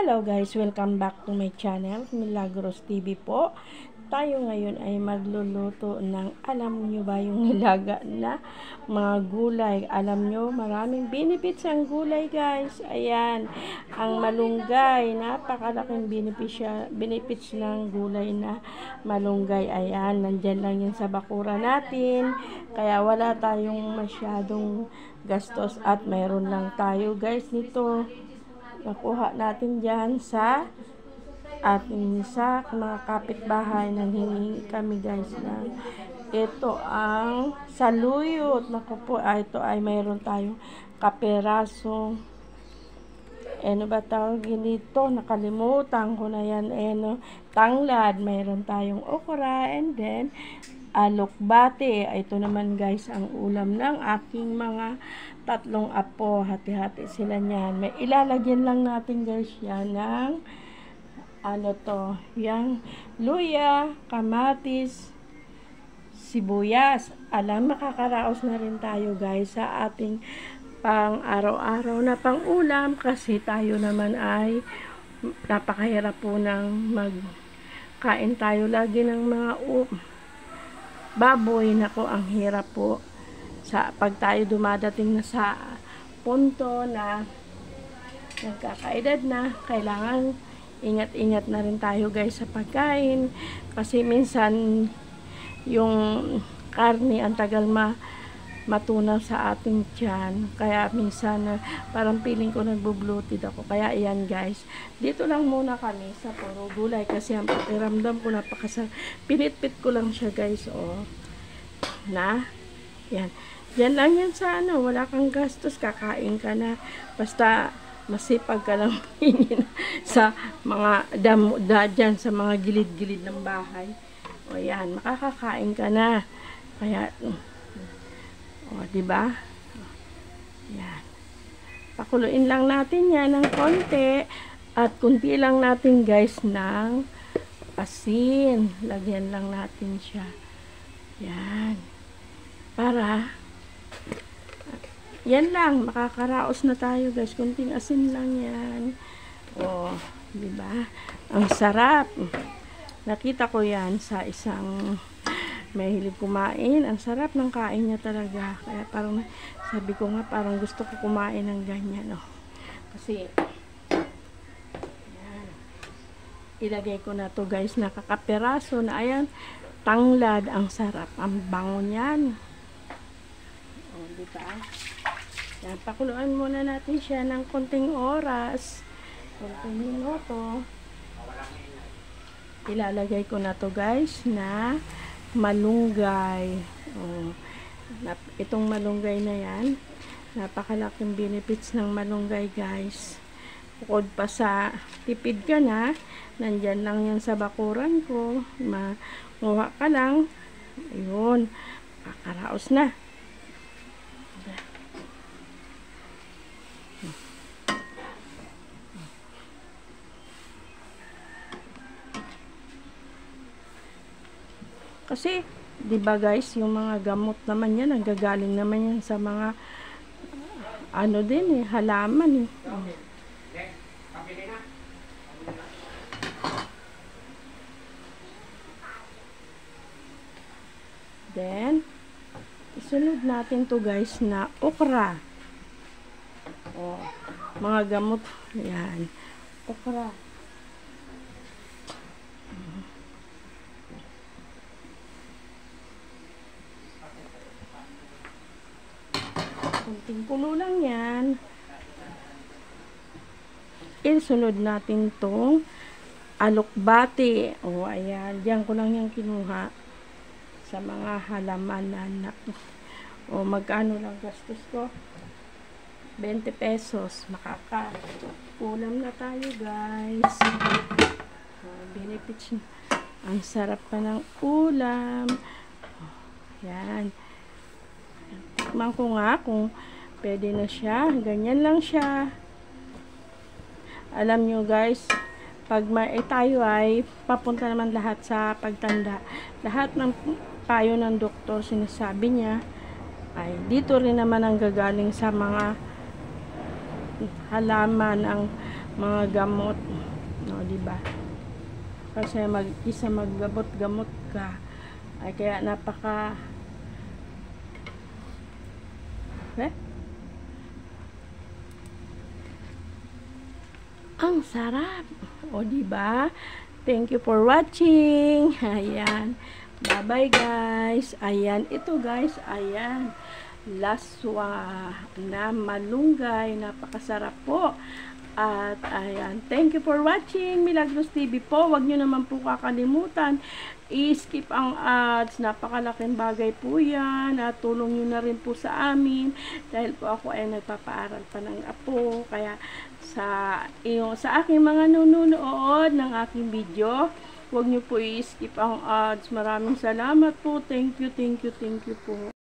Hello guys, welcome back to my channel, Milagros TV po. Tayo ngayon ay magluluto ng, alam nyo ba yung nilaga na mga gulay? Alam nyo, maraming benefits ang gulay guys. Ayan, ang malunggay, napakalaking benefits ng gulay na malunggay. Ayan, nandyan lang yan sa bakura natin. Kaya wala tayong masyadong gastos at mayroon lang tayo guys nito. Nakuha natin dyan sa ating sa mga kapitbahay. Nanghingi kami guys na ito ang saluyot. Naku po, ito ay mayroon tayong kaperaso. Ano ba tawagin dito? Nakalimutan ko na yan. Tanglad. Mayroon tayong okra and then alokbate. Ito naman guys ang ulam ng aking mga tatlong apo. Hati-hati sila niyan. May ilalagyan lang natin guys yan ng yung luya, kamatis, sibuyas. Makakaraos na rin tayo guys sa ating pang araw-araw na pang ulam kasi tayo naman ay napakahirap po ng magkain tayo lagi ng mga baboy. Nako, ang hirap po pag tayo dumadating na sa punto na nagkakaedad na, kailangan ingat-ingat na rin tayo guys sa pagkain kasi minsan yung karne ang tagal matunaw sa ating tiyan, kaya minsan parang feeling ko nagbo-bloated ako. Kaya ayan guys, dito lang muna kami sa puro gulay kasi ang pakiramdam ko pinitpit ko lang siya guys. Yan lang yan sa wala kang gastos, kakain ka na, basta masipag ka lang sa mga dyan sa mga gilid-gilid ng bahay. Yan, makakakain ka na. Kaya diba? Yan. Pakuluin lang natin yan ng konti at kunti lang natin guys ng asin. Lagyan lang natin siya. Yan. Para yan lang, makakaraos na tayo guys. Kunting asin lang yan. Diba? Ang sarap. Nakita ko yan sa isang mahilig kumain. Ang sarap ng kain niya talaga. Kaya parang sabi ko nga, parang gusto ko kumain ng ganyan. Kasi yan. Ilagay ko na to guys, nakakaperaso na. Ayan, tanglad. Ang sarap. Ang bango niyan. Diba? Yan, pakuluan muna natin siya ng konting oras. Konting minuto. Ilalagay ko na to guys na malunggay. Itong malunggay na yan, napakalaking benefits ng malunggay guys. Bukod pa sa tipid ka na, nandyan lang yan sa bakuran ko. Makuha ka lang. Ayun, kakaraos na. Kasi, di ba guys, yung mga gamot naman yan, nanggagaling naman yan sa mga halaman . Then, isunod natin to guys na okra. Mga gamot, yan, okra. Kunting kulo lang yan. Isunod natin tong alokbate. Ayan. Diyan ko lang yan kinuha sa mga halaman na magkano lang gastos ko? 20 pesos. Makaka-ulam na tayo guys. Benefits. Ang sarap pa ng ulam. Yan. Tikman ko nga kung pwede na siya. Ganyan lang siya. Alam nyo guys, pag tayo ay papunta naman lahat sa pagtanda. Lahat ng payo ng doktor, sinasabi niya ay dito rin naman ang gagaling sa mga halaman ang mga gamot. No, di ba? Kasi isa maggamot-gamot ka ay kaya napaka ang sarap. O, di ba? Thank you for watching. Ayan. Bye-bye, guys. Ayan. Ito, guys. Ayan. Laswa na malunggay. Napakasarap po. At, ayan. Thank you for watching. Milagros TV po. Huwag nyo naman po kakalimutan. I-skip ang ads. Napakalaking bagay po yan. At tulong nyo na rin po sa amin. Dahil po ako ay nagpapaaral pa ng apo. Kaya, sa aking mga nanonood ng aking video, huwag nyo po i-skip ang ads. Maraming salamat po. Thank you po.